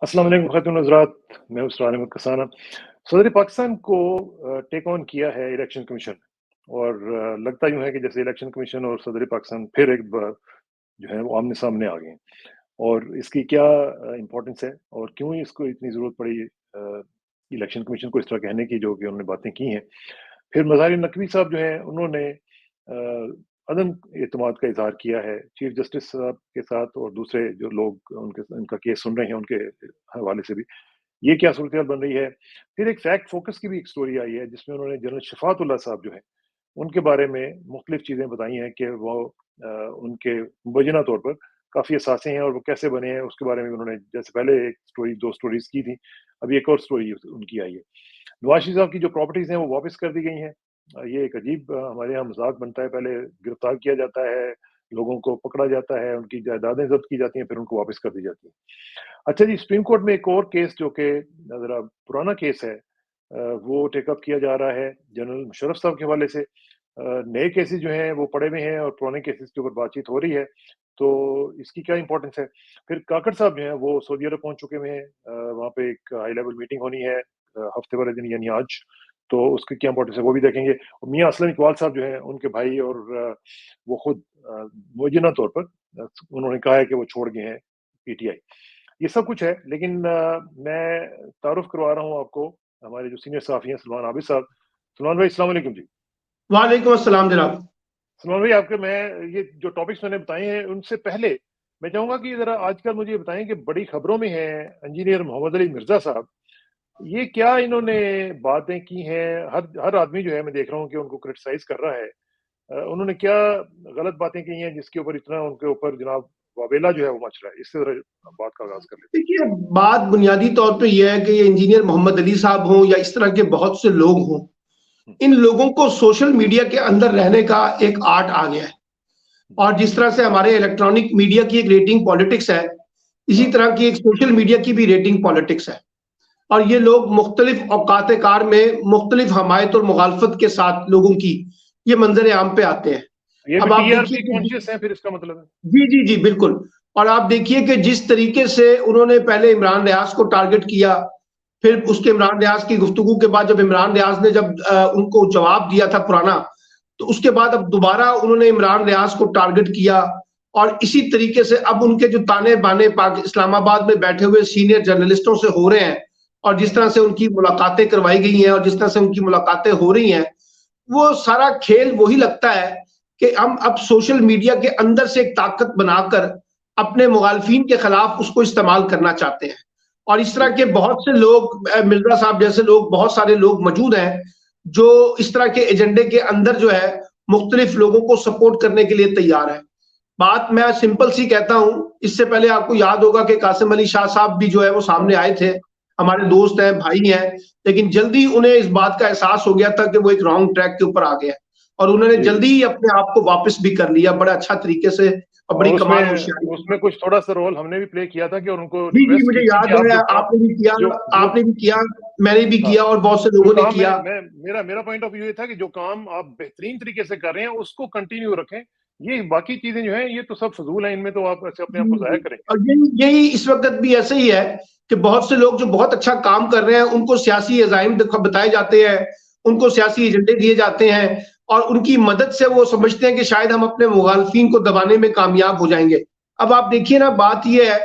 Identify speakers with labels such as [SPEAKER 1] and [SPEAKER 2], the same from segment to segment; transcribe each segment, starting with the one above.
[SPEAKER 1] अस्सलाम वालेकुम ख़ातिन हज़रात, मैं उसरान अहमद कसाना। सदर पाकिस्तान को टेक ऑन किया है इलेक्शन कमीशन और लगता यूँ है कि जैसे इलेक्शन कमीशन और सदर पाकिस्तान फिर एक बार जो है वो आमने-सामने आ गए हैं। और इसकी क्या इम्पोर्टेंस है और क्यों इसको इतनी ज़रूरत पड़ी इलेक्शन कमीशन को इस तरह कहने की जो कि उन्होंने बातें की हैं। फिर मज़ाहिर नकवी साहब जो हैं उन्होंने अदम एतमाद का इज़हार किया है चीफ जस्टिस साहब के साथ और दूसरे जो लोग उनके उनका केस सुन रहे हैं उनके हवाले से भी। ये क्या सूरत-हाल बन रही है? फिर एक फैक्ट फोकस की भी एक स्टोरी आई है जिसमें उन्होंने जनरल शफ़ाअतुल्लाह साहब जो हैं, उनके बारे में मुख्तलिफ चीज़ें बताई हैं कि वो उनके मुबैयना तौर पर काफ़ी असासे हैं और वो कैसे बने हैं उसके बारे में उन्होंने जैसे पहले एक स्टोरी 2 स्टोरीज़ की थी, अभी एक और स्टोरी उनकी आई है। नवाज़ शरीफ साहब की जो प्रॉपर्टीज़ हैं वो वापस कर दी गई हैं। ये एक अजीब हमारे यहाँ मज़ाक बनता है, पहले गिरफ्तार किया जाता है, लोगों को पकड़ा जाता है, उनकी जायदादें ज़ब्त की जाती हैं, फिर उनको वापस कर दी जाती हैं। अच्छा जी, सुप्रीम कोर्ट में एक और केस जो कि ज़रा पुराना केस है वो टेक अप किया जा रहा है जनरल मुशर्रफ साहब के हवाले से। नए केसेस जो हैं वो पड़े हुए हैं और पुराने केसेस के ऊपर बातचीत हो रही है, तो इसकी क्या इम्पोर्टेंस है? फिर काकड़ साहब जो हैं वो सऊदी अरब पहुँच चुके हुए हैं। वहाँ पे एक हाई लेवल मीटिंग होनी है हफ्ते वाले दिन यानी आज, तो उसकी क्या इम्पोर्टेंस है वो भी देखेंगे। और मियाँ असलम इकबाल साहब जो हैं उनके भाई और वो खुद मुबैयना तौर पर उन्होंने कहा है कि वो छोड़ गए हैं पीटीआई। ये सब कुछ है, लेकिन मैं तारुफ़ करवा रहा हूँ आपको, हमारे जो सीनियर सहाफ़ी हैं सलमान आबिद साहब। सलमान भाई अस्सलाम वालेकुम जी।
[SPEAKER 2] वालेकुम अस्सलाम जनाब।
[SPEAKER 1] सलमान भाई आपके मैं ये जो टॉपिक्स मैंने बताए हैं उनसे पहले मैं चाहूँगा कि ज़रा आजकल मुझे ये बताएँ कि बड़ी खबरों में हैं इंजीनियर मोहम्मद अली मिर्ज़ा साहब, ये क्या इन्होंने बातें की हैं? हर हर आदमी जो है मैं देख रहा हूँ कि उनको क्रिटिसाइज़ कर रहा है। उन्होंने क्या गलत बातें की हैं जिसके ऊपर इतना उनके ऊपर जनाब वावेला जो है वो मच रहा है? इससे ज़रा बात का आगाज़ कर लेते हैं।
[SPEAKER 2] देखिए, बात बुनियादी तौर पे ये है कि ये इंजीनियर मोहम्मद अली साहब हों या इस तरह के बहुत से लोग हों,
[SPEAKER 1] हुँ,
[SPEAKER 2] इन लोगों को सोशल मीडिया के अंदर रहने का एक आर्ट आ गया है।
[SPEAKER 1] हुँ,
[SPEAKER 2] और जिस तरह से हमारे इलेक्ट्रॉनिक मीडिया की एक रेटिंग पॉलिटिक्स है, इसी
[SPEAKER 1] हाँ,
[SPEAKER 2] तरह की एक सोशल मीडिया की भी रेटिंग पॉलिटिक्स है। और ये लोग मुख्तलिफ औकात कार में मुख्तलिफ हमायत और मुखालफत के साथ लोगों की ये मंजर आम पे आते हैं।
[SPEAKER 1] ये भी
[SPEAKER 2] अब आप देखिए
[SPEAKER 1] टीआरपी
[SPEAKER 2] कि
[SPEAKER 1] कॉन्शियस है फिर इसका मतलब है?
[SPEAKER 2] जी, जी, जी, बिल्कुल। और आप देखिए कि जिस तरीके से उन्होंने पहले इमरान रियाज को टारगेट किया, फिर
[SPEAKER 1] हाँ,
[SPEAKER 2] उसके इमरान रियाज की गुफ्तगू के बाद जब इमरान रियाज ने जब उनको जवाब दिया था पुराना, तो उसके बाद अब दोबारा उन्होंने इमरान रियाज को टारगेट किया। और इसी तरीके से अब उनके जो ताने-बाने पाक इस्लामाबाद में बैठे हुए सीनियर जर्नलिस्टों से हो रहे हैं और जिस
[SPEAKER 1] हाँ,
[SPEAKER 2] तरह से उनकी मुलाकातें करवाई गई हैं और जिस तरह से उनकी मुलाकातें हो रही हैं, वो सारा खेल वही लगता है कि हम अब सोशल मीडिया के अंदर से एक ताकत बनाकर अपने मुखालफिन के खिलाफ उसको इस्तेमाल करना चाहते हैं। और इस तरह
[SPEAKER 1] जी,
[SPEAKER 2] के बहुत से लोग मिर्जा साहब जैसे लोग बहुत सारे लोग मौजूद हैं जो इस तरह के एजेंडे के अंदर जो है मुख्तलिफ लोगों को सपोर्ट करने के लिए तैयार है। बात मैं सिंपल सी कहता हूं, इससे पहले आपको याद होगा कि कासिम अली शाह साहब भी जो है वो
[SPEAKER 1] हाँ,
[SPEAKER 2] सामने आए थे, हमारे
[SPEAKER 1] हाँ,
[SPEAKER 2] दोस्त हैं, भाई हैं, लेकिन जल्दी उन्हें इस बात का एहसास हो गया था कि वो एक रॉन्ग ट्रैक के ऊपर आ गए हैं और उन्होंने
[SPEAKER 1] जी,
[SPEAKER 2] जल्दी ही अपने आप को वापस भी कर लिया बड़े अच्छा तरीके से और बड़ी
[SPEAKER 1] और
[SPEAKER 2] कमाल
[SPEAKER 1] उसमें
[SPEAKER 2] होशियारी से।
[SPEAKER 1] उसमें कुछ थोड़ा-सा रोल हमने भी प्ले किया था कि और उनको
[SPEAKER 2] जी, जी,
[SPEAKER 1] रिक्वेस्ट
[SPEAKER 2] मुझे
[SPEAKER 1] की थी कि
[SPEAKER 2] याद
[SPEAKER 1] आप
[SPEAKER 2] है,
[SPEAKER 1] जो काम जो जो
[SPEAKER 2] आपने भी किया, मैंने भी
[SPEAKER 1] हाँ,
[SPEAKER 2] किया और बहुत से
[SPEAKER 1] जो
[SPEAKER 2] लोगों ने
[SPEAKER 1] काम
[SPEAKER 2] किया।
[SPEAKER 1] मैं मेरा मेरा पॉइंट ऑफ व्यू ये था कि जो काम आप बेहतरीन तरीके से कर रहे हैं उसको कंटिन्यू रखें। ये बाकी चीज़ें जो हैं ये तो सब फ़िज़ूल हैं, इनमें तो आप ऐसे अपने आप को ज़ाया
[SPEAKER 2] जी,
[SPEAKER 1] करेंगे।
[SPEAKER 2] और यही यही इस वक़्त भी ऐसे ही है कि बहुत से लोग जो बहुत अच्छा काम कर रहे हैं, उनको सियासी अज़ाइम बताए जाते हैं,
[SPEAKER 1] हुँ,
[SPEAKER 2] उनको सियासी एजेंडे दिए जाते हैं और उनकी मदद से वो समझते हैं कि शायद हम अपने मुखालफिन को दबाने में कामयाब हो जाएँगे। अब आप देखिए ना, बात ये है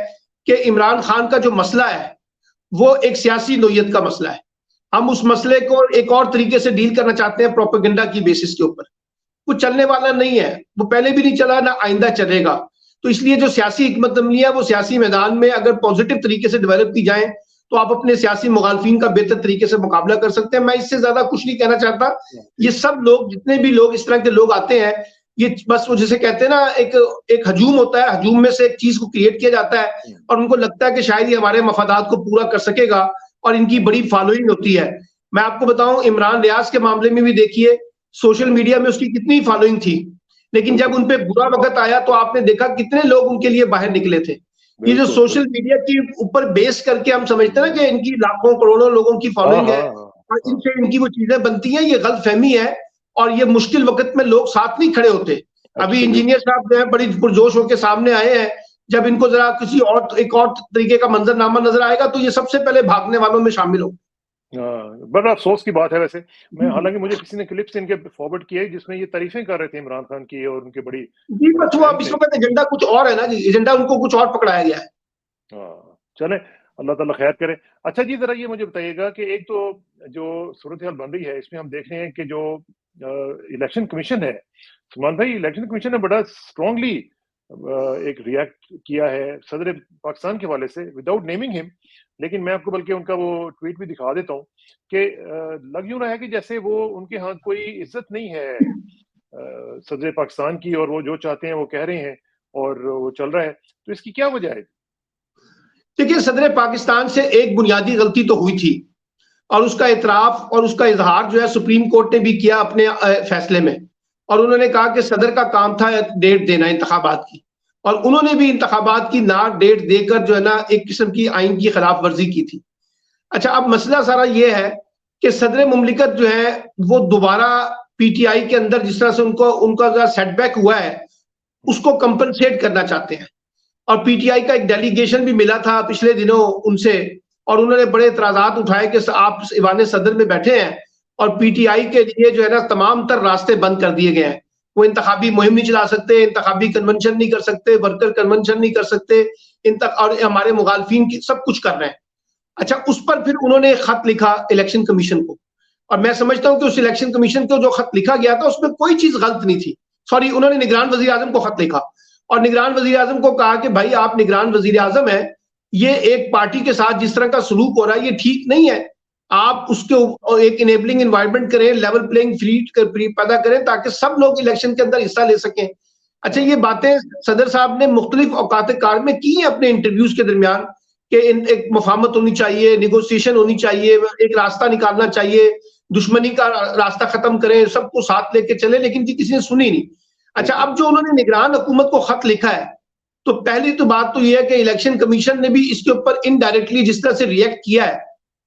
[SPEAKER 2] कि इमरान खान का जो मसला है, वो एक सियासी नोयत का मसला है। हम उस मसले को एक और तरीके से डील करना चाहते हैं प्रोपेगेंडा की बेसिस के ऊपर। वो चलने वाला नहीं है, वो पहले भी नहीं चला, ना आइंदा चलेगा। तो इसलिए जो सियासी हिकमत अमली है वो सियासी मैदान में अगर पॉजिटिव तरीके से डेवलप की जाए तो आप अपने सियासी मुखालफिन का बेहतर तरीके से मुकाबला कर सकते हैं। मैं इससे ज्यादा कुछ नहीं कहना चाहता।
[SPEAKER 1] हाँ,
[SPEAKER 2] ये
[SPEAKER 1] ठीक।
[SPEAKER 2] सब लोग, जितने भी लोग इस तरह के लोग आते हैं, ये बस वो जिसे कहते हैं ना, एक एक हजूम होता है, हजूम में से एक चीज को क्रिएट किया जाता है
[SPEAKER 1] हुँ,
[SPEAKER 2] और उनको लगता है कि शायद ये हमारे मफादात को पूरा कर सकेगा और इनकी
[SPEAKER 1] हाँ,
[SPEAKER 2] बड़ी फॉलोइंग होती है। मैं आपको बताऊं, इमरान रियाज के मामले में भी देखिए, सोशल मीडिया में उसकी कितनी फॉलोइंग थी, लेकिन जब
[SPEAKER 1] बिल्कुल,
[SPEAKER 2] उनपे बुरा वक्त आया तो आपने देखा कितने लोग उनके लिए बाहर निकले थे। ये जो
[SPEAKER 1] बिल्कुल,
[SPEAKER 2] सोशल
[SPEAKER 1] बिल्कुल।
[SPEAKER 2] मीडिया के ऊपर बेस करके हम समझते हैं ना कि
[SPEAKER 1] हुँ,
[SPEAKER 2] इनकी लाखों करोड़ों लोगों की
[SPEAKER 1] हाँ,
[SPEAKER 2] फॉलोइंग है
[SPEAKER 1] हाँ, हाँ,
[SPEAKER 2] और
[SPEAKER 1] हाँ,
[SPEAKER 2] इनसे इनकी वो चीजें बनती हैं, ये गलत फहमी है। और ये मुश्किल वक्त में लोग साथ नहीं खड़े होते। अभी इंजीनियर
[SPEAKER 1] एब्सोल्यूटली।
[SPEAKER 2] साहब जो है बड़ी पुरजोश होकर सामने आए हैं, जब इनको जरा किसी और एक और तरीके का मंजरनामा नजर आएगा तो ये सबसे पहले भागने वालों में शामिल हो।
[SPEAKER 1] बड़ा अफसोस की बात है वैसे। मैं हालांकि मुझे किसी ने क्लिप्स इनके फॉरवर्ड किए जिसमें ये तारीफें कर रहे थे इमरान खान की और उनके बड़ी
[SPEAKER 2] जी, बस वो अब इस वक्त एजेंडा कुछ और है ना जी, एजेंडा उनको कुछ और पकड़ाया गया है।
[SPEAKER 1] चले, अल्लाह ताला खैर करे। अच्छा जी, जरा ये मुझे बताइएगा कि एक तो जो सूरत हाल बन रही है इसमें हम देख रहे हैं कि जो इलेक्शन कमीशन है, सलमान भाई, इलेक्शन कमीशन ने बड़ा स्ट्रांगली एक रिएक्ट किया है सदर पाकिस्तान के हवाले से विदाउट नेमिंग हिम। लेकिन मैं आपको बल्कि उनका वो ट्वीट भी दिखा देता हूँ कि लग यूं रहा है कि जैसे वो उनके यहाँ कोई इज्जत नहीं है सदर पाकिस्तान की, और वो जो चाहते हैं वो कह रहे हैं और वो चल रहा है। तो इसकी क्या वजह है?
[SPEAKER 2] देखिए, सदर पाकिस्तान से एक बुनियादी गलती तो हुई थी और उसका इतराफ और उसका इजहार जो है सुप्रीम कोर्ट ने भी किया अपने फैसले में, और उन्होंने कहा कि सदर का काम था डेट देना इंतखाबात की, और उन्होंने भी इंतखाबात की ना डेट देकर जो है ना एक किस्म की आइन की खिलाफ वर्जी की थी। अच्छा, अब मसला सारा ये है कि सदर मुमलिकत जो है वो दोबारा पीटीआई के अंदर जिस तरह से उनका जो सेटबैक हुआ है उसको कंपनसेट करना चाहते हैं, और पीटीआई का एक डेलीगेशन भी मिला था पिछले दिनों उनसे, और उन्होंने बड़े इतराजात उठाए कि आप ईवान सदर में बैठे हैं और पीटीआई के लिए जो है ना तमाम तर रास्ते बंद कर दिए गए हैं। वो इंतखाबी मुहिम नहीं चला सकते, इंतखाबी कन्वेंशन नहीं कर सकते, वर्कर कन्वेंशन नहीं कर सकते, और हमारे मुखालफिन की सब कुछ कर रहे हैं। अच्छा, उस पर फिर उन्होंने एक खत लिखा इलेक्शन कमीशन को, और मैं समझता हूं कि उस इलेक्शन कमीशन को जो खत लिखा गया था उसमें कोई चीज गलत नहीं थी। सॉरी, उन्होंने निगरान वजीर आजम को खत लिखा और निगरान वजीर आजम को कहा कि भाई आप निगरान वजीर आजम है, ये एक पार्टी के साथ जिस तरह का सलूक हो रहा है ये ठीक नहीं है, आप उसके एक इनेबलिंग एनवायरनमेंट करें, लेवल प्लेइंग फील्ड पैदा करें ताकि सब लोग इलेक्शन के अंदर हिस्सा ले सकें। अच्छा, ये बातें सदर साहब ने मुख्तलिफ औकात कार में की हैं अपने इंटरव्यूज के दरमियान कि एक मुफाहमत होनी चाहिए, निगोसिएशन होनी चाहिए, एक रास्ता निकालना चाहिए, दुश्मनी का रास्ता खत्म करें, सबको साथ लेके चले, लेकिन किसी ने सुनी नहीं। अच्छा, अब जो उन्होंने निगरान हुकूमत को खत लिखा है, तो पहली तो बात तो यह है कि इलेक्शन कमीशन ने भी इसके ऊपर इनडायरेक्टली जिस तरह से रिएक्ट किया है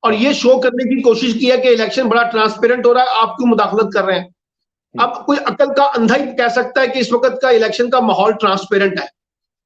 [SPEAKER 2] और ये शो करने की कोशिश की है कि इलेक्शन बड़ा ट्रांसपेरेंट हो रहा है, आप क्यों मुदाखलत कर रहे हैं। अब कोई अकल का अंधा ही कह सकता है कि इस वक्त का इलेक्शन का माहौल ट्रांसपेरेंट है,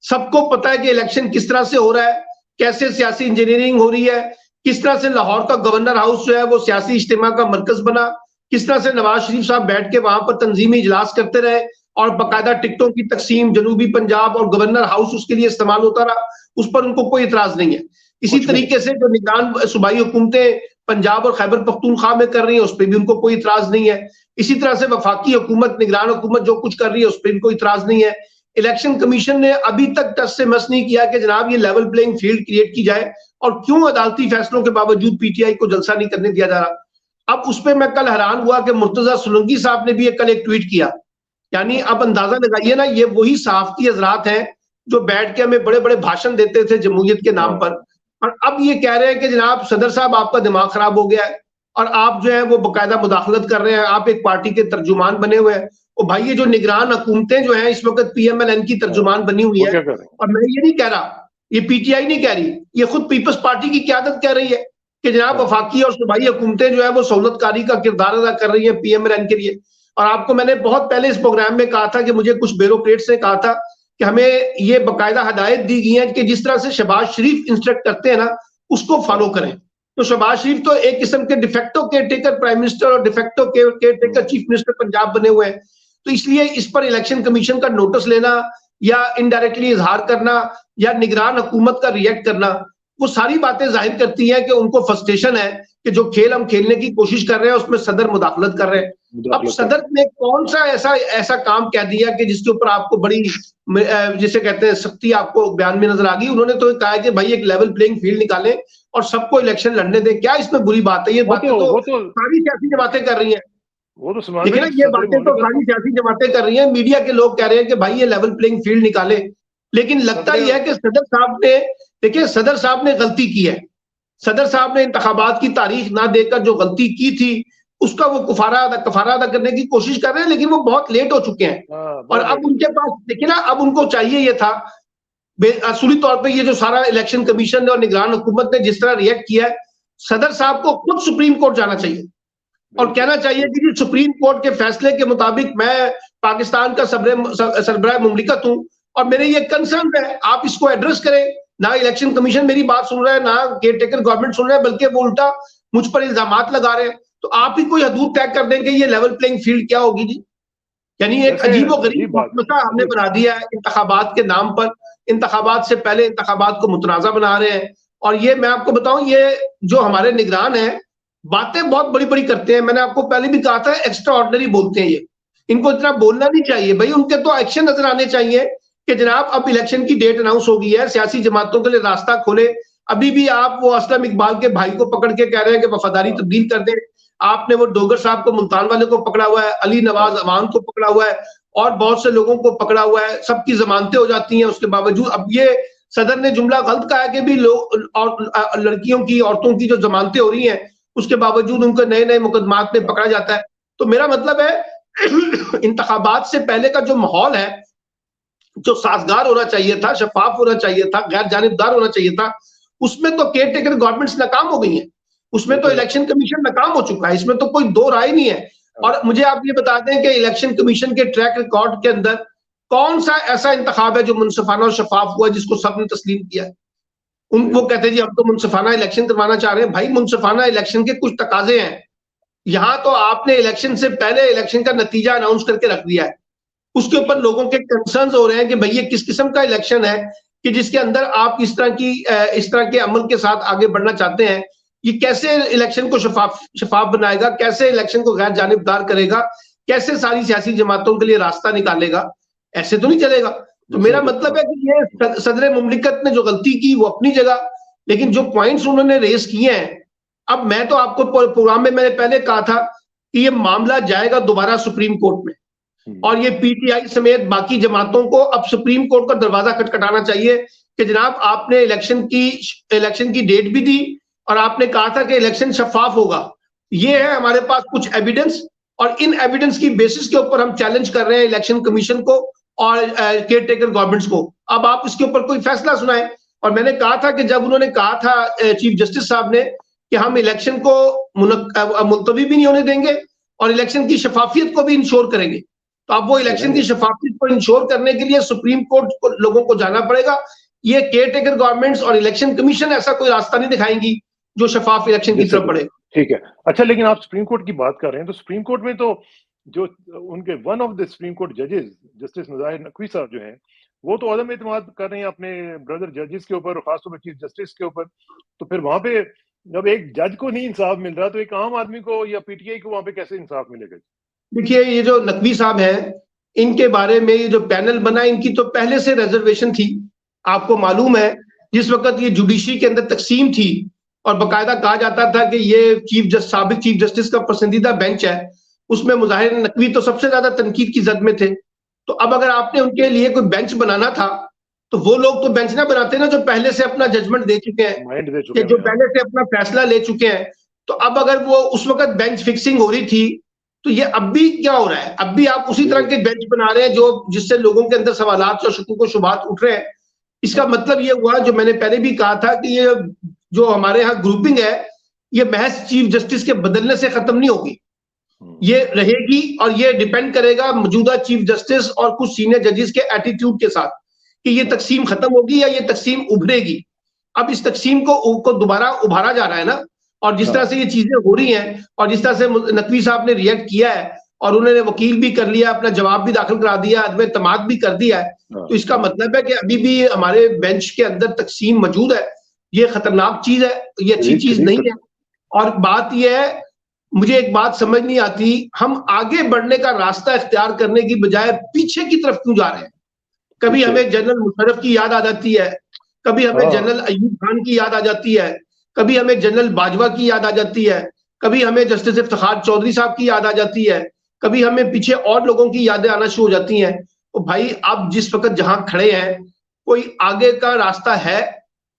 [SPEAKER 2] सबको पता है कि इलेक्शन किस तरह से हो रहा है, कैसे सियासी इंजीनियरिंग हो रही है, किस तरह से लाहौर का गवर्नर हाउस जो है वो सियासी इज्तिमा का मरकज बना, किस तरह से नवाज शरीफ साहब बैठ के वहां पर तंजीमी इजलास करते रहे और बाकायदा टिकटों की तकसीम जनूबी पंजाब और गवर्नर हाउस उसके लिए इस्तेमाल होता रहा, उस पर उनको कोई इतराज नहीं है। इसी तरीके से जो निगरान सूबाई हुकूमतें पंजाब और खैबर पख्तूनख्वा में कर रही है उस पर भी उनको कोई इतराज नहीं है। इसी तरह से वफाकी हुकूमत, निगरान हुकूमत जो कुछ कर रही है उस पर भी कोई इतराज नहीं है। इलेक्शन कमीशन ने अभी तक टस से मस नहीं किया कि जनाब ये लेवल प्लेइंग फील्ड क्रिएट की जाए, और क्यों अदालती फैसलों के बावजूद पीटीआई को जलसा नहीं करने दिया जा रहा। अब उस पर मैं कल हैरान हुआ कि मुर्तजा सोलंकी साहब ने भी कल एक ट्वीट किया, यानी अब अंदाजा लगाइए ना, ये वही सहाफती हजरात हैं जो बैठ के हमें बड़े बड़े भाषण देते थे जमहूरियत के नाम पर, और अब ये कह रहे हैं कि जनाब सदर साहब आपका दिमाग खराब हो गया है और आप जो है वो बाकायदा मुदाखलत कर रहे हैं, आप एक पार्टी के तर्जुमान बने हुए हैं। और भाई ये जो निगरान हुकूमतें जो हैं इस वक्त पीएमएलएन की तर्जुमान बनी हुई है, और मैं ये नहीं कह रहा, ये पीटीआई नहीं कह रही, ये खुद पीपल्स पार्टी की क्यादत कह रही है कि जनाब वफाकी और सूबाई हुकूमतें जो है वो सहूलतकारी का किरदार अदा कर रही है पीएमएलएन के लिए। और आपको मैंने बहुत पहले इस प्रोग्राम में कहा था कि मुझे कुछ ब्यूरोक्रेट्स ने कहा था कि हमें ये बाकायदा हदायत दी गई है कि जिस तरह से शहबाज शरीफ इंस्ट्रक्ट करते हैं ना उसको फॉलो करें। तो शहबाज शरीफ तो एक किस्म के डिफेक्टो केयरटेकर प्राइम मिनिस्टर और de facto caretaker chief minister Punjab बने हुए हैं, तो इसलिए इस पर इलेक्शन कमीशन का नोटिस लेना या इनडायरेक्टली इजहार करना या निगरान हुकूमत का रिएक्ट करना, वो सारी बातें जाहिर करती हैं कि उनको फ्रस्ट्रेशन है कि जो खेल हम खेलने की कोशिश कर रहे हैं उसमें सदर मुदाखलत कर रहे हैं। अब सदर ने कौन सा ऐसा काम कह दिया कि जिसके ऊपर आपको बड़ी जिसे कहते हैं सख्ती आपको बयान में नजर आ गई। उन्होंने तो कहा कि भाई एक लेवल प्लेइंग फील्ड निकालें और सबको इलेक्शन लड़ने दें, क्या इसमें बुरी बात है? ये बातें तो सारी सियासी जमातें कर रही हैं,
[SPEAKER 1] वो तो
[SPEAKER 2] देखिए ना, ये बातें तो सारी सियासी जमातें कर रही हैं, मीडिया के लोग कह रहे हैं कि भाई ये लेवल प्लेइंग फील्ड निकाले, लेकिन लगता ही है कि सदर साहब ने, देखिए सदर साहब ने गलती की है। सदर साहब ने इंतखाबात की तारीख ना देकर जो गलती की थी उसका वो कफारा अदा करने की कोशिश कर रहे हैं, लेकिन वो बहुत लेट हो चुके हैं। और अब उनके पास देखिए ना, अब उनको चाहिए ये था असुली तौर पे ये जो सारा इलेक्शन कमीशन और निगरान हुकूमत ने जिस तरह रिएक्ट किया है, सदर साहब को खुद सुप्रीम कोर्ट जाना चाहिए और कहना चाहिए कि सुप्रीम कोर्ट के फैसले के मुताबिक मैं पाकिस्तान का सरबराह मुमलिकत हूं और मेरे ये कंसर्न है, आप इसको एड्रेस करें। ना इलेक्शन कमीशन मेरी बात सुन रहा है, ना केयर टेकर गवर्नमेंट सुन रहा है, बल्कि वो उल्टा मुझ पर इल्जामात लगा रहे हैं। तो आप ही कोई हदूद तय कर दें कि ये लेवल प्लेइंग फील्ड क्या होगी जी। यानी एक अजीब और गरीब मसला हमने बना दिया है इंतखाबात के नाम पर। इंतखाबात से पहले इंतखाबात को मुतनाज़ा बना रहे हैं। और ये मैं आपको बताऊं, ये जो हमारे निगरान है, बातें बहुत बड़ी बड़ी करते हैं। मैंने आपको पहले भी कहा था, एक्स्ट्रा ऑर्डिनरी बोलते हैं ये। इनको इतना बोलना नहीं चाहिए भाई। उनके तो एक्शन नजर आने चाहिए कि जनाब अब इलेक्शन की डेट अनाउंस हो गई है, सियासी जमातों के लिए रास्ता खोले। अभी भी आप वो असलम इकबाल के भाई को पकड़ के कह रहे हैं कि वफादारी तब्दील कर दें। आपने वो डोगर साहब को, मुल्तान वाले को पकड़ा हुआ है, अली नवाज अवान को पकड़ा हुआ है, और बहुत से लोगों को पकड़ा हुआ है। सबकी जमानतें हो जाती हैं उसके बावजूद। अब ये सदर ने जुमला गलत कहा है कि भी लोग और लड़कियों की, औरतों की जो जमानतें हो रही हैं, उसके बावजूद उनको नए नए मुकदमात में पकड़ा जाता है। तो मेरा मतलब है इंतखाबात से पहले का जो माहौल है, जो साजगार होना चाहिए था, शफाफ होना चाहिए था, गैर जानिबदार होना चाहिए था, उसमें तो केयर टेकर गवर्नमेंट्स नाकाम हो गई हैं। उसमें तो इलेक्शन कमीशन नाकाम हो चुका है, इसमें तो कोई दो राय नहीं है। और मुझे आप ये बता दें कि इलेक्शन कमीशन के ट्रैक रिकॉर्ड के अंदर कौन सा ऐसा इंतखाब है जो मुनसिफाना और शफाफ हुआ जिसको सबने तस्लीम किया है? वो कहते हैं जी हम तो मुनसिफाना इलेक्शन करवाना चाह रहे हैं। भाई मुनसिफाना इलेक्शन के कुछ तकाजे हैं। यहां तो आपने इलेक्शन से पहले इलेक्शन का नतीजा अनाउंस करके रख दिया है। उसके ऊपर लोगों के कंसर्न्स हो रहे हैं कि भाई ये किस किस्म का इलेक्शन है कि जिसके अंदर आप इस तरह के अमल के साथ आगे बढ़ना चाहते हैं। ये कैसे इलेक्शन को शफाफ बनाएगा, कैसे इलेक्शन को गैर जानिबदार करेगा, कैसे सारी सियासी जमातों के लिए रास्ता निकालेगा? ऐसे तो नहीं चलेगा। तो मेरा मतलब है कि ये सदर मुमलिकत ने जो गलती की वो अपनी जगह, लेकिन जो पॉइंट्स उन्होंने रेस किए हैं, अब मैं तो आपको प्रोग्राम में मैंने पहले कहा था कि ये मामला जाएगा दोबारा सुप्रीम कोर्ट में, और ये पीटीआई समेत बाकी जमातों को अब सुप्रीम कोर्ट का दरवाजा खटखटाना चाहिए कि जनाब आपने इलेक्शन की डेट भी दी और आपने कहा था कि इलेक्शन शफाफ होगा। ये है हमारे पास कुछ एविडेंस, और इन एविडेंस की बेसिस के ऊपर हम चैलेंज कर रहे हैं इलेक्शन कमीशन को और केयर टेकर गवर्नमेंट्स को। अब आप इसके ऊपर कोई फैसला सुनाएं। और मैंने कहा था कि जब उन्होंने कहा था चीफ जस्टिस साहब ने कि हम इलेक्शन को मुलतवी भी नहीं होने देंगे और इलेक्शन की शफाफियत को भी इंश्योर करेंगे, तो अब वो इलेक्शन की शफाफियत को इंश्योर करने के लिए सुप्रीम कोर्ट को लोगों को जाना पड़ेगा। ये केयर टेकर गवर्नमेंट्स और इलेक्शन कमीशन ऐसा कोई रास्ता नहीं दिखाएंगी जो शफाफ इलेक्शन की तरफ बढ़े।
[SPEAKER 1] ठीक है, अच्छा, लेकिन आप सुप्रीम कोर्ट की बात कर रहे हैं, तो सुप्रीम कोर्ट में तो जो उनके one of the supreme court जजेस जस्टिस नज़ाहिर नकवी साहब जो हैं, वो तो अदम एतमाद कर रहे हैं अपने ब्रदर जजेस के ऊपर, खासतौर पर चीफ जस्टिस के ऊपर। तो फिर वहां पे जब एक जज को नहीं इंसाफ मिल रहा, तो एक आम आदमी को या पीटीआई को वहां पे कैसे इंसाफ मिलेगा?
[SPEAKER 2] देखिए, ये जो नकवी साहब हैं, इनके बारे में ये जो पैनल बना, इनकी तो पहले से रिजर्वेशन थी। आपको मालूम है, जिस वक्त ये जुडिशरी के अंदर तकसीम थी और बाकायदा कहा जाता था कि ये साबिक चीफ जस्टिस का पसंदीदा बेंच है, उसमें मुजाहिर नकवी तो सबसे ज्यादा तनकीद की जद में थे। तो अब अगर आपने उनके लिए कोई बेंच बनाना था, तो वो लोग तो बेंच ना बनाते ना जो पहले से अपना जजमेंट दे चुके हैं, कि जो पहले से अपना फैसला ले चुके हैं। तो अब अगर वो उस वक्त बेंच फिक्सिंग हो रही थी, तो ये अब भी क्या हो रहा है? अब भी आप उसी तरह के बेंच बना रहे हैं जो जिससे लोगों के अंदर सवालात और शुकूक और शुबात उठ रहे हैं। इसका मतलब ये हुआ, जो मैंने पहले भी कहा था, कि ये जो हमारे यहाँ ग्रुपिंग है, ये महज चीफ जस्टिस के बदलने से खत्म नहीं होगी, ये रहेगी। और ये डिपेंड करेगा मौजूदा चीफ जस्टिस और कुछ सीनियर जजेस के एटीट्यूड के साथ कि ये तकसीम खत्म होगी या ये तकसीम उभरेगी। अब इस तकसीम को दोबारा उभारा जा रहा है ना, और जिस तरह से ये चीजें हो रही हैं और जिस तरह से नकवी साहब ने रिएक्ट किया है, और उन्होंने वकील भी कर लिया, अपना जवाब भी दाखिल करा दिया, अदम तमाद भी कर दिया है, तो इसका मतलब है कि अभी भी हमारे बेंच के अंदर तकसीम मौजूद है। ये खतरनाक चीज है, ये अच्छी चीज नहीं है। और बात यह है, मुझे एक बात समझ नहीं आती, हम आगे बढ़ने का रास्ता इख्तियार करने की बजाय पीछे की तरफ क्यों जा रहे हैं? कभी हमें जनरल मुशर्रफ की याद आ जाती है, कभी हमें जनरल अयूब खान की याद आ जाती है, कभी हमें जनरल बाजवा की याद आ जाती है, कभी हमें जस्टिस इफ्तिखार चौधरी साहब की याद आ जाती है, कभी हमें पीछे और लोगों की यादें आना शुरू हो जाती हैं। तो भाई, आप जिस वक्त जहां खड़े हैं, कोई आगे का रास्ता है,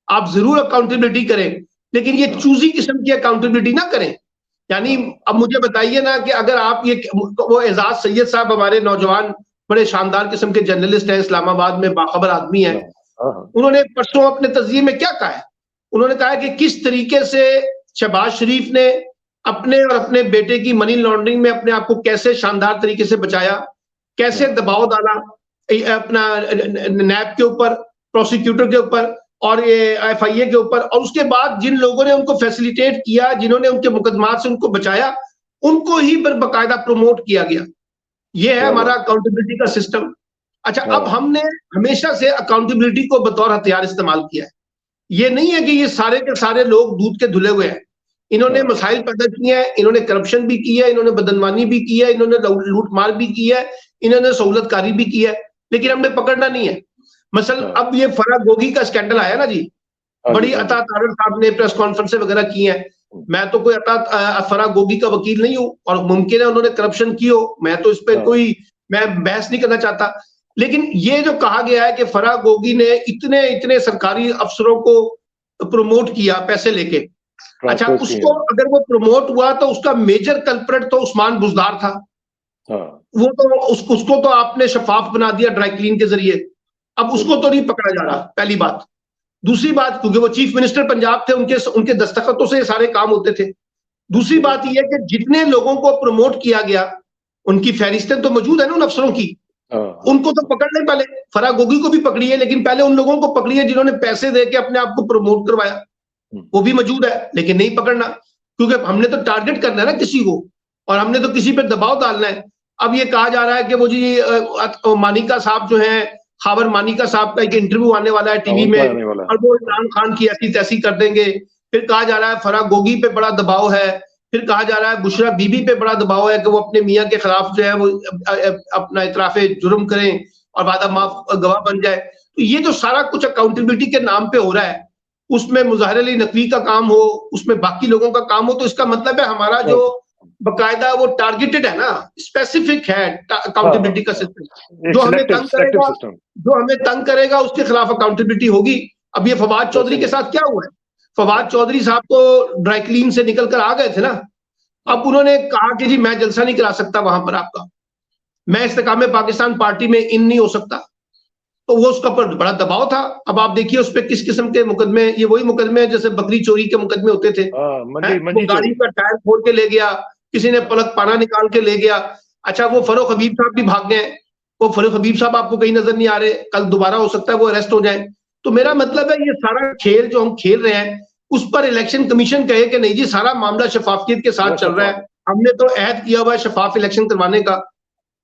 [SPEAKER 2] आप जरूर अकाउंटेबिलिटी करें, लेकिन ये चूजी किस्म की अकाउंटेबिलिटी ना करें। यानी अब मुझे बताइए ना कि अगर आप वो एजाज सैयद साहब, हमारे नौजवान बड़े शानदार किस्म के जर्नलिस्ट हैं, इस्लामाबाद में बाखबर आदमी हैं, उन्होंने परसों अपने तज़किरे में क्या कहा है? उन्होंने कहा है कि किस तरीके से शहबाज शरीफ ने अपने और अपने बेटे की मनी लॉन्ड्रिंग में अपने आप को कैसे शानदार तरीके से बचाया, कैसे दबाव डाला, अपना नैब के ऊपर, प्रोसिक्यूटर के ऊपर और ये FIA के ऊपर, और उसके बाद जिन लोगों ने उनको फैसिलिटेट किया, जिन्होंने उनके मुकदमात से उनको बचाया, उनको ही बाकायदा प्रमोट किया गया। ये है हमारा अकाउंटेबिलिटी का सिस्टम। अच्छा, अब हमने हमेशा से अकाउंटेबिलिटी को बतौर हथियार इस्तेमाल किया है। ये नहीं है कि ये सारे के सारे लोग दूध के धुले हुए हैं। इन्होंने मसाइल पैदा किए हैं, इन्होंने करप्शन भी की है, इन्होंने बदनवानी भी की है, इन्होंने लूटमार भी की है, इन्होंने सहूलतकारी भी की है, लेकिन हमने पकड़ना नहीं है। मसल अब ये फराग गोगी का स्कैंडल आया ना जी, बड़ी अता तारड़ साहब ने प्रेस कॉन्फ्रेंस वगैरह की है। मैं तो कोई फराग गोगी का वकील नहीं हूं, और मुमकिन है उन्होंने करप्शन की हो, मैं तो इस पर कोई मैं बहस नहीं करना चाहता। लेकिन ये जो कहा गया है कि फराग गोगी ने इतने इतने सरकारी अफसरों को प्रमोट किया पैसे लेके, अच्छा, उसको अगर वो प्रमोट हुआ तो उसका मेजर कल्प्रेट तो उस्मान बुजदार था। वो तो उसको तो आपने शफाफ बना दिया ड्राई क्लीन के जरिए, अब उसको तो नहीं पकड़ा जा रहा, पहली बात। दूसरी बात, क्योंकि वो चीफ मिनिस्टर पंजाब थे, उनके दस्तखतों से ये सारे काम होते थे। दूसरी बात यह है कि जितने लोगों को प्रमोट किया गया, उनकी फहरिस्तें तो मौजूद है ना उन अफसरों की, उनको तो पकड़ लें पहले। फराग गोगी को भी पकड़ी है, लेकिन पहले उन लोगों को पकड़ी है जिन्होंने पैसे दे के अपने आप को प्रमोट करवाया, वो भी मौजूद है, लेकिन नहीं पकड़ना, क्योंकि हमने तो टारगेट करना है ना किसी को, और हमने तो किसी पे दबाव डालना है। अब ये कहा जा रहा है कि वो जी मानिका साहब जो है, खावर मानिका साहब का एक इंटरव्यू आने वाला है टीवी में, और वो इमरान खान की ऐसी तैसी कर देंगे। फिर कहा जा रहा है फराग गोगी पे बड़ा दबाव है, फिर कहा जा रहा है बुशरा बीबी पे बड़ा दबाव है कि वो अपने मियाँ के खिलाफ जो है वो अपना इतराफे जुर्म करें और वादा माफ गवाह बन जाए। तो ये जो सारा कुछ अकाउंटेबिलिटी के नाम पे हो रहा है, उसमें मुज़ाहिर अली नकवी का काम हो, उसमें बाकी लोगों का काम हो, तो इसका मतलब है हमारा जो बकायदा वो टारगेटेड है ना, स्पेसिफिक है अकाउंटेबिलिटी का सिस्टम। जो हमें तंग करेगा उसके खिलाफ अकाउंटेबिलिटी होगी। अब ये फवाद चौधरी के साथ क्या हुआ है? फवाद चौधरी साहब तो ड्राई क्लीन से निकल कर आ गए थे ना, अब उन्होंने कहा कि जी मैं जलसा नहीं करा सकता वहां पर आपका, मैं इस्तेकाम पाकिस्तान पार्टी में इन नहीं हो सकता, तो वो उसका पर बड़ा दबाव था। अब आप देखिए उस पर किस किस्म के मुकदमे, ये वही मुकदमे जैसे बकरी चोरी के मुकदमे होते थे। वो गाड़ी का टायर फोड़ के ले गया, किसी ने पलक पाना निकाल के ले गया। अच्छा, वो फरूख हबीब साहब भी भाग गए, वो फरूख हबीब साहब आपको कहीं नजर नहीं आ रहे, कल दोबारा हो सकता है वो अरेस्ट हो जाए। तो मेरा मतलब है ये सारा खेल जो हम खेल रहे हैं, उस पर इलेक्शन कमीशन कहे कि नहीं जी सारा मामला शफाफियत के साथ चल रहा है, हमने तो अहद किया हुआ है शफाफ इलेक्शन करवाने का,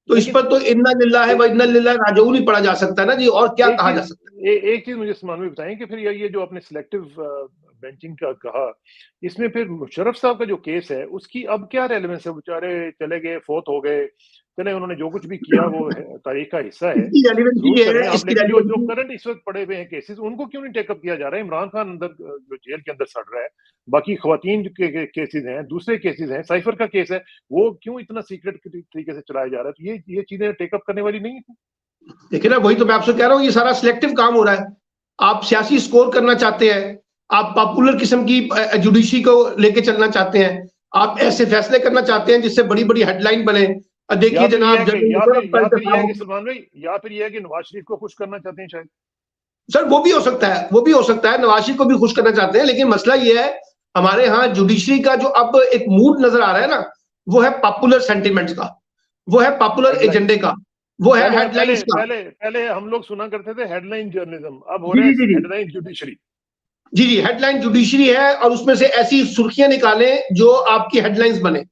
[SPEAKER 2] तो इस पर तो इन्ना लिल्लाह व इन्ना लिल्लाह राजिऊन नहीं पढ़ा जा सकता ना जी, और क्या कहा जा सकता है।
[SPEAKER 1] एक चीज मुझे सलमान भाई बताएं कि फिर ये जो आपने सिलेक्टिव बेंचिंग का कहा, इसमें फिर मुशर्रफ साहब का जो केस है उसकी अब क्या रेलेवेंस है? बेचारे चले गए, फोत हो गए, चले, उन्होंने जो कुछ भी किया वो तारीख का हिस्सा है, लेकिन जो करंट इस वक्त पड़े हुए हैं केसेस, उनको क्यों नहीं टेकअप किया जा रहा है? इमरान खान अंदर जो जेल के अंदर सड़ रहा है, बाकी खवातीन के केसेस हैं, दूसरे केसेस हैं, साइफर का केस है, वो क्यों इतना सीक्रेट तरीके से चलाया जा रहा है? तो ये चीजें टेकअप करने वाली नहीं है।
[SPEAKER 2] देखिए ना, वही तो मैं आपसे कह रहा हूँ, ये सारा सिलेक्टिव काम हो रहा है। आप सियासी स्कोर करना चाहते हैं, आप पॉपुलर किस्म की जुडिशरी को लेके चलना चाहते हैं, आप ऐसे फैसले करना चाहते हैं जिससे बड़ी बड़ी हेडलाइन बने। देखिए जनाब,
[SPEAKER 1] या फिर ये है कि नवाज शरीफ को खुश करना चाहते हैं शायद।
[SPEAKER 2] सर वो भी हो सकता है, वो भी हो सकता है, नवाज शरीफ को भी खुश करना चाहते हैं, लेकिन मसला ये है हमारे यहाँ जुडिशरी का जो अब एक मूड नजर आ रहा है ना, वो है पॉपुलर सेंटिमेंट्स का, वो है पॉपुलर एजेंडे का, वो है हेडलाइंस का।
[SPEAKER 1] पहले हम लोग सुना करते थे हेडलाइन जर्नलिज्म, अब हो रहा है हेडलाइन जुडिशरी।
[SPEAKER 2] जी जी, हेडलाइन जुडिशरी है, और उसमें से ऐसी सुर्खियां निकालें जो आपकी हेडलाइंस बने,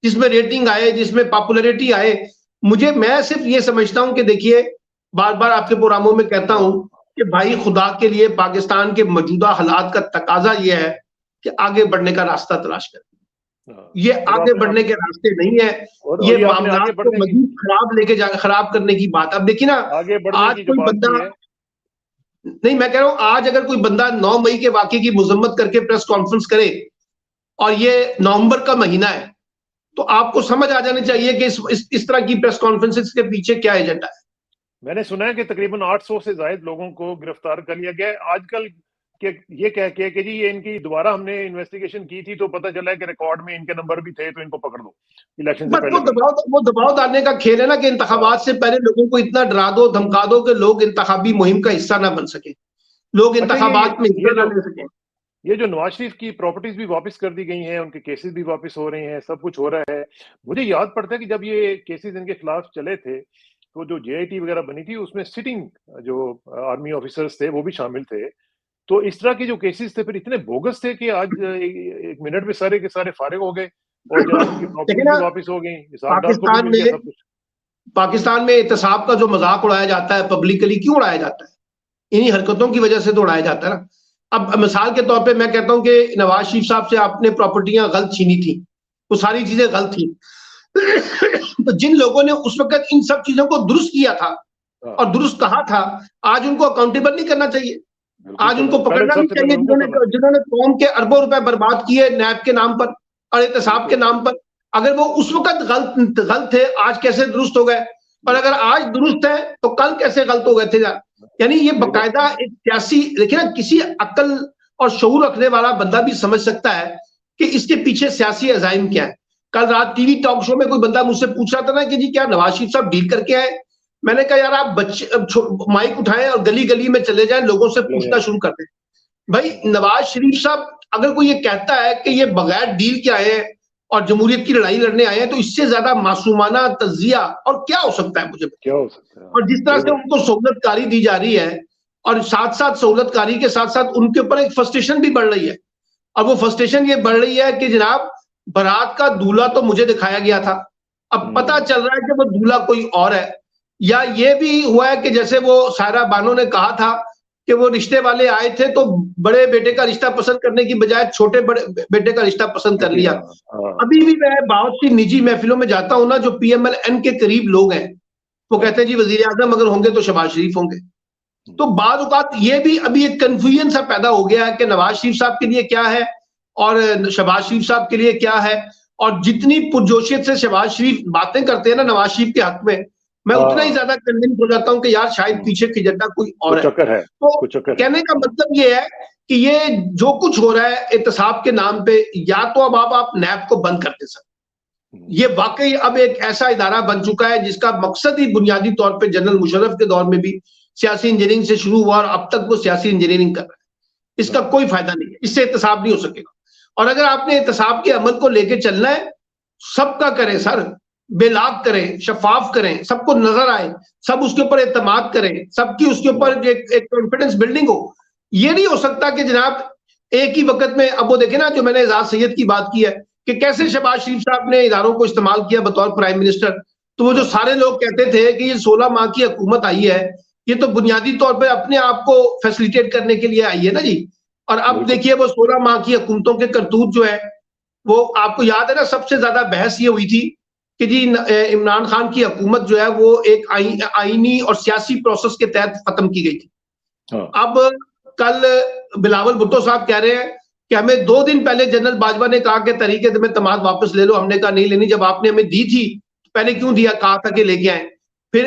[SPEAKER 2] जिसमें रेटिंग आए, जिसमें पॉपुलैरिटी आए। मैं सिर्फ ये समझता हूं कि देखिए, बार बार आपके प्रोग्रामों में कहता हूं कि भाई खुदा के लिए पाकिस्तान के मौजूदा हालात का तकाजा ये है कि आगे बढ़ने का रास्ता तलाश करें। ये आगे बढ़ने के रास्ते नहीं है, ये मामला को मजीद खराब करने की बात। अब देखिए ना, आज कोई बंदा नहीं, मैं कह रहा हूं आज अगर कोई बंदा 9 मई के वाकये की मजम्मत करके प्रेस कॉन्फ्रेंस करे और ये नवंबर का महीना है, तो आपको समझ आ जानी चाहिए कि इस तरह की प्रेस कॉन्फ्रेंसेस के पीछे क्या एजेंडा है।
[SPEAKER 1] मैंने सुना है कि तकरीबन 800 से ज्यादा लोगों को गिरफ्तार कर लिया गया आजकल के, ये कह के कि जी ये इनकी दोबारा हमने इन्वेस्टिगेशन की थी तो पता चला है कि रिकॉर्ड में इनके नंबर भी थे, तो इनको पकड़ दो इलेक्शन से पहले।
[SPEAKER 2] वो दबाव डालने का खेल है ना, कि इंतखाबात से पहले लोगों को इतना डरा दो, धमका दो कि लोग इंतखाबी मुहिम का हिस्सा ना बन सके, लोग इंतखाबात में हिस्सा ना ले सके।
[SPEAKER 1] ये जो नवाज शरीफ की प्रॉपर्टीज भी वापस कर दी गई हैं, उनके केसेस भी वापस हो रहे हैं, सब कुछ हो रहा है। मुझे याद पड़ता है कि जब ये केसेस इनके खिलाफ चले थे तो जो JIT वगैरह बनी थी उसमें सिटिंग जो आर्मी ऑफिसर्स थे वो भी शामिल थे। तो इस तरह के जो केसेस थे फिर इतने बोगस थे कि आज एक मिनट में सारे के सारे फारिग हो गए और जनाब उनकी
[SPEAKER 2] देखिए
[SPEAKER 1] प्रॉपर्टी
[SPEAKER 2] ना,
[SPEAKER 1] भी वापस हो गई, हिसाबदार को भी
[SPEAKER 2] पाकिस्तान
[SPEAKER 1] मिल गया सब
[SPEAKER 2] में
[SPEAKER 1] कुछ।
[SPEAKER 2] पाकिस्तान में एहतसाब का जो मजाक उड़ाया जाता है पब्लिकली, क्यों उड़ाया जाता है? इन्हीं हरकतों की वजह से तो उड़ाया जाता है ना। अब मिसाल के तौर पे मैं कहता हूं कि नवाज शरीफ साहब से आपने प्रॉपर्टियां गलत छीनी थी, वो सारी चीजें गलत थी। तो जिन लोगों ने उस वक्त इन सब चीजों को दुरुस्त किया था
[SPEAKER 1] हाँ,
[SPEAKER 2] और दुरुस्त कहा था, आज उनको अकाउंटेबल नहीं करना चाहिए?
[SPEAKER 1] बिल्कुल
[SPEAKER 2] आज उनको
[SPEAKER 1] पहले
[SPEAKER 2] पकड़ना नहीं
[SPEAKER 1] सबसे पहले
[SPEAKER 2] चाहिए
[SPEAKER 1] उनको करना चाहिए।
[SPEAKER 2] जिन्होंने कौम के अरबों रुपए बर्बाद किए नैब के नाम पर और एहतसाब के नाम पर? अगर वो उस वक्त गलत थे, आज कैसे दुरुस्त हो गए? और अगर आज दुरुस्त है तो कल कैसे गलत हो गए थे? यानी ये बकायदा एक सियासी, देखिए ना, किसी अक्ल और शऊर रखने वाला बंदा भी समझ सकता है कि इसके पीछे सियासी अजाइम क्या है। कल रात टीवी टॉक शो में कोई बंदा मुझसे पूछ रहा था ना कि जी क्या नवाज शरीफ साहब डील करके आए? मैंने कहा यार आप बच्चे माइक उठाएं और गली गली में चले जाएं, लोगों से पूछना शुरू कर दें। भाई नवाज शरीफ साहब अगर कोई ये कहता है कि ये बगैर डील के आए हैं और जमहूरियत की लड़ाई लड़ने आए हैं, तो इससे ज्यादा मासूमाना तजिया और क्या हो सकता है? मुझे
[SPEAKER 1] क्या हो सकता है?
[SPEAKER 2] और जिस तरह से उनको सहूलतकारी दी जा रही है और साथ साथ सहूलतकारी के साथ साथ उनके ऊपर एक फ्रस्ट्रेशन भी बढ़ रही है। और वो फ्रस्ट्रेशन ये बढ़ रही है कि जनाब बारात का दूल्हा तो मुझे दिखाया गया था, अब पता चल रहा है कि वो दूल्हा कोई और है। या ये भी हुआ है कि जैसे वो सायरा बानो ने कहा था कि वो रिश्ते वाले आए थे तो बड़े बेटे का रिश्ता पसंद करने की बजाय छोटे बड़े बेटे का रिश्ता पसंद कर लिया। अभी भी मैं बहुत सी निजी महफिलों में जाता हूं ना, जो PMLN के करीब लोग हैं वो कहते हैं जी वजीर आजम अगर होंगे तो शहबाज शरीफ होंगे। तो बाद औकात ये भी अभी एक कंफ्यूजन सा पैदा हो गया है कि नवाज शरीफ साहब के लिए क्या है और शहबाज शरीफ साहब के लिए क्या है। और जितनी पुरजोशियत से शहबाज शरीफ बातें करते हैं ना नवाज शरीफ के हक में, मैं उतना ही ज्यादा कन्विंस हो जाता हूं कि यार शायद पीछे की एजेंडा कोई और है। तो कहने का मतलब ये है कि ये जो कुछ हो रहा है एहतसाब के नाम पे, या तो अब आप नैब को बंद कर दे सकते, ये वाकई अब एक ऐसा इदारा बन चुका है जिसका मकसद ही बुनियादी तौर पे जनरल मुशर्रफ के दौर में भी सियासी इंजीनियरिंग से शुरू हुआ और अब तक वो सियासी इंजीनियरिंग कर रहा है। इसका कोई फायदा नहीं है, इससे एहतसाब नहीं हो सकेगा। और अगर आपने एहतसाब के अमल को लेके चलना है, सबका करें सर, बेलाग करें, शफाफ करें, सबको नजर आए, सब उसके ऊपर एतमाद करें, सबकी उसके ऊपर एक कॉन्फिडेंस बिल्डिंग हो। ये नहीं हो सकता कि जनाब एक ही वक्त में, अब वो देखे ना जो मैंने एजाज सैयद की बात की है कि कैसे शहबाज शरीफ साहब ने इदारों को इस्तेमाल किया बतौर प्राइम मिनिस्टर। तो वो जो सारे लोग कहते थे कि ये 16 माह की हुकूमत आई है, ये तो बुनियादी तौर पर अपने आप को फैसिलिटेट करने के लिए आई है ना जी। और अब देखिए वो 16 माह की हुकूमतों के करतूत जो है, वो आपको याद है ना, सबसे ज्यादा बहस ये हुई थी कि जी इमरान खान की हुकूमत जो है वो एक आईनी और सियासी प्रोसेस के तहत खत्म की गई थी। अब कल बिलावल भुट्टो साहब कह रहे हैं कि हमें 2 दिन पहले जनरल बाजवा ने कहा कि तरीके में तमाद वापस ले लो। हमने कहा नहीं लेनी, जब आपने हमें दी थी पहले क्यों दिया, कहा था कि लेके आए। फिर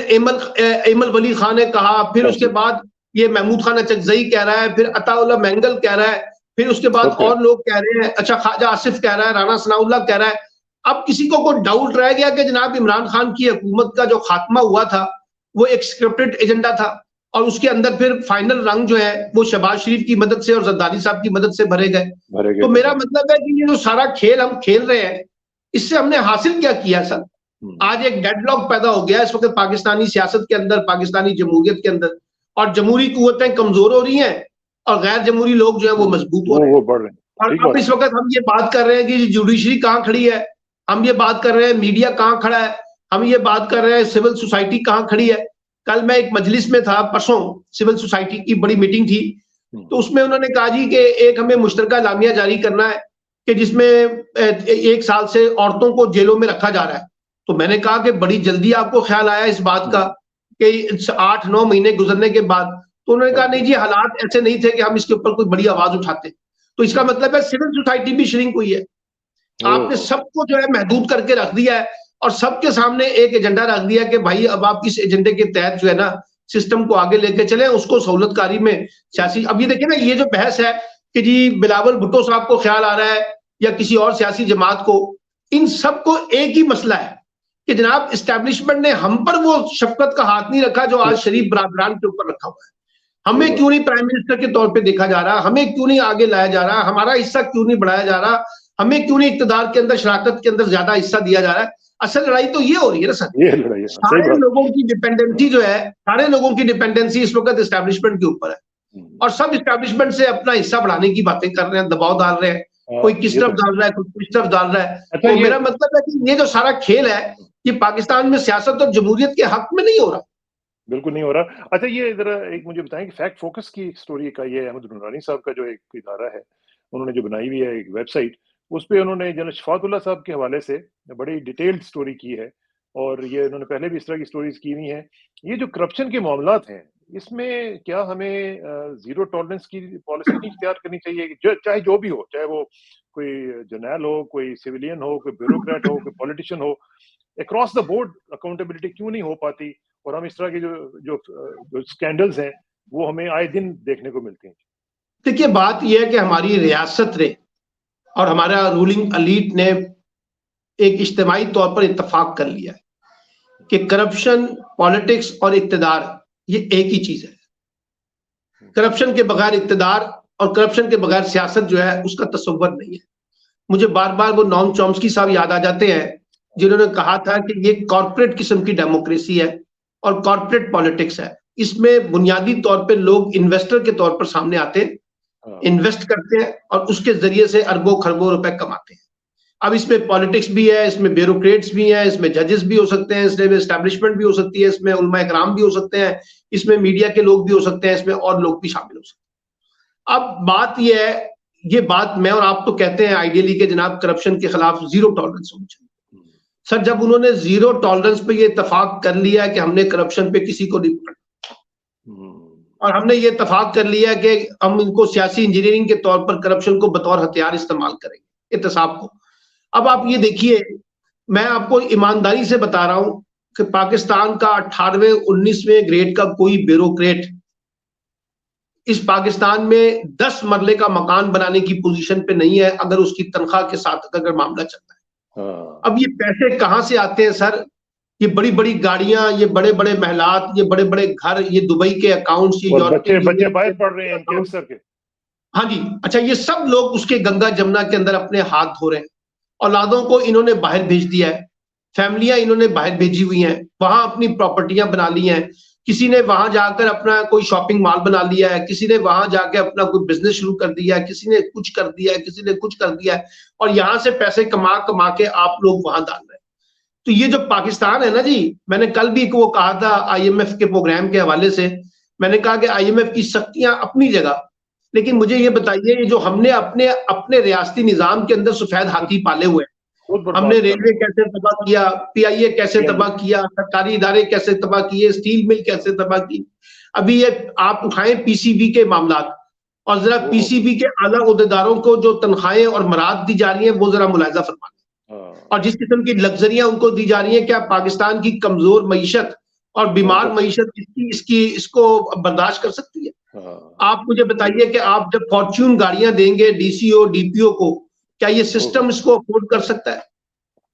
[SPEAKER 2] एमल वली खान ने कहा, फिर उसके बाद ये महमूद खान अचकजई कह रहा है, फिर अताउल्लाह मैंगल कह रहा है, फिर उसके बाद और लोग कह रहे हैं, अच्छा ख्वाजा आसिफ कह रहा है, राना सनाउल्लाह कह रहा है। अब किसी को कोई डाउट रह गया कि जनाब इमरान खान की हुकूमत का जो खात्मा हुआ था वो एक स्क्रिप्टेड एजेंडा था और उसके अंदर फिर फाइनल रंग जो है वो शहबाज शरीफ की मदद से और जरदारी साहब की मदद से भरे गए। तो मेरा मतलब है कि ये जो सारा खेल हम खेल रहे हैं, इससे हमने हासिल क्या किया सर? आज एक डेडलॉक पैदा हो गया इस वक्त पाकिस्तानी सियासत के अंदर, पाकिस्तानी जमहूरियत के अंदर, और जमहूरी कुव्वतें कमजोर हो रही हैं और गैर जमहूरी लोग जो है वो मजबूत हो रहे हैं, बढ़ रहे हैं। और अब इस वक्त हम ये बात कर रहे हैं कि जुडिशरी कहाँ खड़ी है, हम ये बात कर रहे हैं मीडिया कहाँ खड़ा है, हम ये बात कर रहे हैं सिविल सोसाइटी कहाँ खड़ी है। कल मैं एक मजलिस में था, परसों सिविल सोसाइटी की बड़ी मीटिंग थी, तो उसमें उन्होंने कहा जी कि एक हमें मुश्तरका लामिया जारी करना है कि जिसमें 1 साल से औरतों को जेलों में रखा जा रहा है। तो मैंने कहा कि बड़ी जल्दी आपको ख्याल आया इस बात का कि 8-9 महीने गुजरने के बाद। तो उन्होंने कहा नहीं जी, हालात ऐसे नहीं थे कि हम इसके ऊपर कोई बड़ी आवाज उठाते। तो इसका मतलब है सिविल सोसाइटी भी श्रिंक हुई है। आपने सबको जो है महदूद करके रख दिया है और सबके सामने एक एजेंडा रख दिया कि भाई अब आप इस एजेंडे के तहत जो है ना सिस्टम को आगे लेके चले, उसको सहूलतकारी में सियासी। अब ये देखिए ना, ये जो बहस है कि जी बिलावल भुट्टो साहब को ख्याल आ रहा है या किसी और सियासी जमात को, इन सबको एक ही मसला है कि जनाब इस्टेब्लिशमेंट ने हम पर वो शफकत का हाथ नहीं रखा जो आज शरीफ बरादरान के ऊपर रखा हुआ है। हमें क्यों नहीं प्राइम मिनिस्टर के तौर पे देखा जा रहा, हमें क्यों नहीं आगे लाया जा रहा, हमारा हिस्सा क्यों नहीं बढ़ाया जा रहा, हमें क्यों नहीं इक्तदार के अंदर शराकत के अंदर ज्यादा हिस्सा दिया जा रहा है। असल लड़ाई तो ये हो रही है ना सर,
[SPEAKER 1] ये लड़ाई है, सही
[SPEAKER 2] सारे
[SPEAKER 1] बात।
[SPEAKER 2] लोगों की डिपेंडेंसी जो है, सारे लोगों की डिपेंडेंसी इस वक्त एस्टैब्लिशमेंट के ऊपर है, और सब एस्टैब्लिशमेंट से अपना हिस्सा बढ़ाने की बातें कर रहे हैं, दबाव डाल रहे हैं, कोई किस
[SPEAKER 1] ये
[SPEAKER 2] तरफ
[SPEAKER 1] तो
[SPEAKER 2] डाल रहा है, कोई किस तरफ डाल रहा है।
[SPEAKER 1] अच्छा,
[SPEAKER 2] तो
[SPEAKER 1] ये
[SPEAKER 2] मेरा मतलब है कि ये जो सारा खेल है, ये पाकिस्तान में सियासत और जमहूरियत के हक में नहीं हो रहा।
[SPEAKER 1] बिल्कुल नहीं हो रहा। अच्छा, ये ज़रा एक मुझे बताएं कि फैक्ट फोकस की स्टोरी का, ये अहमद नूरानी साहब का जो एक इदारा है, उन्होंने जो बनाई हुई है एक वेबसाइट, उस पे उन्होंने जनरल शफातुल्लाह साहब के हवाले से बड़ी डिटेल्ड स्टोरी की है, और ये उन्होंने पहले भी इस तरह की स्टोरीज की हुई हैं। ये जो करप्शन के मामलात हैं, इसमें क्या हमें जीरो टॉलरेंस की पॉलिसी नहीं इख्तियार करनी चाहिए? चाहे जो भी हो, चाहे वो कोई जर्नैल हो, कोई सिविलियन हो, कोई ब्यूरोक्रेट हो, कोई पॉलिटिशियन हो, अक्रॉस द बोर्ड अकाउंटेबिलिटी क्यों नहीं हो पाती? और हम इस तरह के जो स्कैंडल्स हैं, वो हमें आए दिन देखने को मिलते हैं।
[SPEAKER 2] देखिए, बात यह है कि हमारी रियासत ने और हमारा रूलिंग एलीट ने एक इज्तिमाई तौर पर इत्तेफाक कर लिया है कि करप्शन, पॉलिटिक्स और इक्तिदार ये एक ही चीज है। करप्शन के बगैर इक्तिदार और करप्शन के बगैर सियासत जो है उसका तस्वर नहीं है। मुझे बार बार वो नॉम चॉम्स्की साहब याद आ जाते हैं, जिन्होंने कहा था कि ये कॉर्पोरेट किस्म की डेमोक्रेसी है और कॉर्पोरेट पॉलिटिक्स है। इसमें बुनियादी तौर पे लोग इन्वेस्टर के तौर पर सामने आते हैं, इन्वेस्ट करते हैं और उसके जरिए से अरबों खरबों रुपए कमाते हैं। अब इसमें पॉलिटिक्स भी है, इसमें ब्यूरोक्रेट्स भी हैं, इसमें जजेस भी हो सकते हैं, इसमें एस्टैब्लिशमेंट भी हो सकती है, इसमें उलमा इकराम भी हो सकते हैं, इसमें मीडिया के लोग भी हो सकते हैं, इसमें और लोग भी शामिल हो सकते हैं। अब बात यह है, ये बात मैं और आप तो कहते हैं आइडियली के जनाब करप्शन के खिलाफ जीरो टॉलरेंस होनी चाहिए। सर, जब उन्होंने जीरो टॉलरेंस पे ये इत्तेफाक कर लिया कि हमने करप्शन पे किसी को नहीं पकड़ना, और हमने ये इत्तेफाक कर लिया कि हम इनको सियासी इंजीनियरिंग के तौर पर करप्शन को बतौर हथियार इस्तेमाल करेंगे, एहतसाब को। अब आप ये देखिए, मैं आपको ईमानदारी से बता रहा हूं कि पाकिस्तान का 18वें 19वें ग्रेड का कोई ब्यूरोक्रेट इस पाकिस्तान में 10 मरले का मकान बनाने की पोजीशन पे नहीं है, अगर उसकी तनख्वाह के साथ अगर मामला चलता है। अब ये पैसे कहां से आते हैं सर? ये बड़ी बड़ी गाड़ियां, ये बड़े बड़े महलात, ये बड़े बड़े घर, ये दुबई के अकाउंट्स, ये
[SPEAKER 1] बच्चे बाहर पढ़ रहे हैं इनके अक्सर के।
[SPEAKER 2] हाँ जी, अच्छा, ये सब लोग उसके गंगा जमुना के अंदर अपने हाथ धो रहे हैं। औलादों को इन्होंने बाहर भेज दिया है, फैमिलियां इन्होंने बाहर भेजी हुई हैं, वहां अपनी प्रॉपर्टियां बना ली हैं, किसी ने वहां जाकर अपना कोई शॉपिंग मॉल बना लिया है, किसी ने वहां जाके अपना कोई बिजनेस शुरू कर दिया है, किसी ने कुछ कर दिया है, किसी ने कुछ कर दिया है, और यहां से पैसे कमा कमा के आप लोग वहां डाल रहे हैं। तो ये जो पाकिस्तान है ना जी, मैंने कल भी वो कहा था IMF के प्रोग्राम के हवाले से, मैंने कहा कि IMF की शक्तियां अपनी जगह, लेकिन मुझे ये बताइए, ये जो हमने अपने अपने रियासती निजाम के अंदर सफेद हाथी पाले हुए हैं, हमने रेलवे कैसे तबाह किया, PIA कैसे तबाह किया, सरकारी इदारे कैसे तबाह किए, स्टील मिल कैसे तबाह की। अभी ये आप उठाएं PCB के मामला, और जरा PCB के आला ओहदेदारों को जो तनख्वाहें और मराद दी जा रही है वो जरा मुलायजा फरमाएं, और जिस किस्म की लग्जरियां उनको दी जा रही है, क्या पाकिस्तान की कमजोर मईशत और बीमार मईशत इसको बर्दाश्त कर सकती है? आप मुझे बताइए कि आप जब फॉर्च्यून गाड़ियां देंगे DCO DPO को, क्या ये सिस्टम इसको अफोर्ड कर सकता है?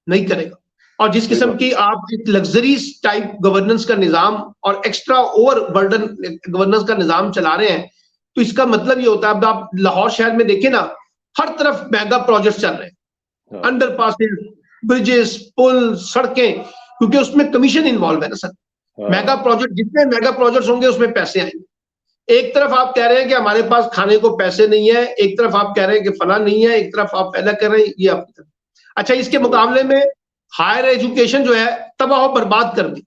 [SPEAKER 2] नहीं करेगा। और जिस किस्म की आप लग्जरी टाइप गवर्नेंस का निजाम और एक्स्ट्रा ओवर बर्डन गवर्नेंस का निजाम चला रहे हैं, तो इसका मतलब ये होता है, अब आप लाहौर शहर में देखिए ना, हर तरफ मेगा प्रोजेक्ट चल रहे हैं, अंडर पासेस, ब्रिजेस, पुल, सड़कें, क्योंकि उसमें कमीशन इन्वॉल्व है ना सर। मेगा प्रोजेक्ट, जितने मेगा प्रोजेक्ट होंगे उसमें पैसे आएंगे। एक तरफ आप कह रहे हैं कि हमारे पास खाने को पैसे नहीं है, एक तरफ आप कह रहे हैं कि फला नहीं है, एक तरफ आप पहला कर रहे हैं, ये आपकी तरफ। अच्छा, इसके मुकाबले में हायर एजुकेशन जो है तबाह बर्बाद कर दी।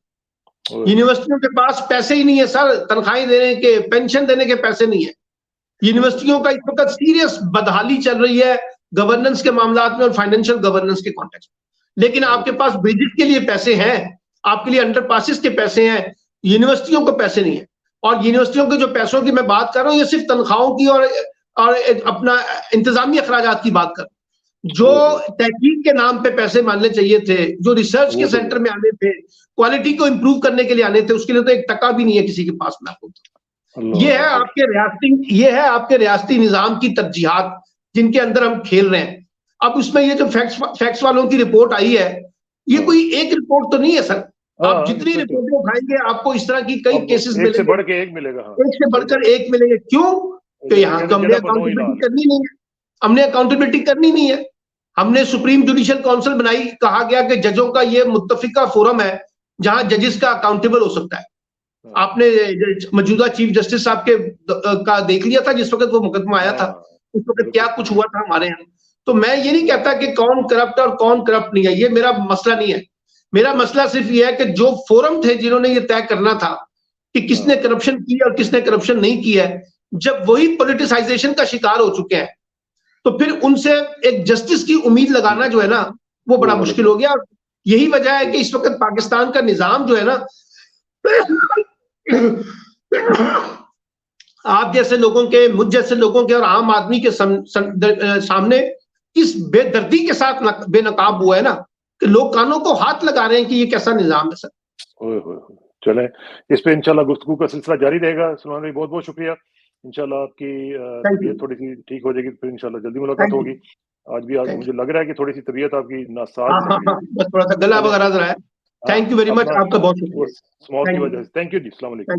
[SPEAKER 2] यूनिवर्सिटियों के पास पैसे ही नहीं है सर, तनख्वाहें देने के, पेंशन देने के पैसे नहीं है। यूनिवर्सिटियों का इस वक्त सीरियस बदहाली चल रही है गवर्नेंस के मामला में और फाइनेंशियल गवर्नेंस के कॉन्टेक्स्ट में। लेकिन आपके पास ब्रिजेस के लिए पैसे हैं, आपके लिए अंडरपासेस के पैसे हैं, यूनिवर्सिटियों को पैसे नहीं है। और यूनिवर्सिटियों के जो पैसों की मैं बात कर रहा हूँ, ये सिर्फ तनख्वाहों की और अपना इंतजामी अखराजात की बात कर, जो तहकीक के नाम पे पैसे मानने चाहिए थे, जो रिसर्च के सेंटर में आने थे, क्वालिटी को इंप्रूव करने के लिए आने थे, उसके लिए तो एक टका भी नहीं है किसी के पास में। आपको ये है आपके रियासती निजाम की तरजीहात जिनके अंदर हम खेल रहे हैं। अब उसमें ये जो फैक्ट्स वालों की रिपोर्ट आई है, ये कोई एक रिपोर्ट तो नहीं है सर। आप जितनी रिपोर्टें उठाएंगे आपको इस तरह की कई केसेस मिलेंगे, एक से बढ़कर एक मिलेगा, एक से बढ़कर एक मिलेंगे। क्यों? तो यहाँ तो हमने अकाउंटेबिलिटी करनी नहीं है, हमने अकाउंटेबिलिटी करनी नहीं है। हमने सुप्रीम जुडिशियल काउंसिल बनाई, कहा गया कि जजों का ये मुत्तफिका फोरम है जहां जजेस का अकाउंटेबल हो सकता है। आपने मौजूदा चीफ जस्टिस साहब के का देख लिया था जिस वक्त वो मुकदमा आया था, उस वक्त क्या कुछ हुआ था हमारे यहाँ। तो मैं ये नहीं कहता कि कौन करप्ट और कौन करप्ट नहीं है, ये मेरा मसला नहीं है। मेरा मसला सिर्फ ये है कि जो फोरम थे जिन्होंने ये तय करना था कि किसने करप्शन की और किसने करप्शन नहीं किया है, जब वही पॉलिटिसाइजेशन का शिकार हो चुके हैं तो फिर उनसे एक जस्टिस की उम्मीद लगाना जो है ना वो बड़ा मुश्किल हो गया। यही वजह है कि इस वक्त पाकिस्तान का निजाम जो है ना आप जैसे लोगों के, मुझ जैसे लोगों के और आम आदमी के सामने इस बेदर्दी के साथ बेनकाब हुआ है ना कि लोग कानों को हाथ लगा रहे हैं कि ये कैसा निजाम है सर।
[SPEAKER 1] चले इस पे इंशाल्लाह गुफ्तगू का सिलसिला जारी रहेगा। सलमान भाई बहुत बहुत शुक्रिया। इंशाल्लाह आपकी तबीयत थोड़ी सी ठीक हो जाएगी, फिर इंशाल्लाह जल्दी मुलाकात होगी। आज मुझे लग रहा है कि थोड़ी सी तबीयत आपकी नासाज लग रही है,
[SPEAKER 2] बस थोड़ा सा गला वगैरह रहा है। थैंक यू वेरी मच, आपका बहुत शुक्रिया।
[SPEAKER 1] स्मॉक की वजह से। थैंक यू जी, अस्सलाम वालेकुम।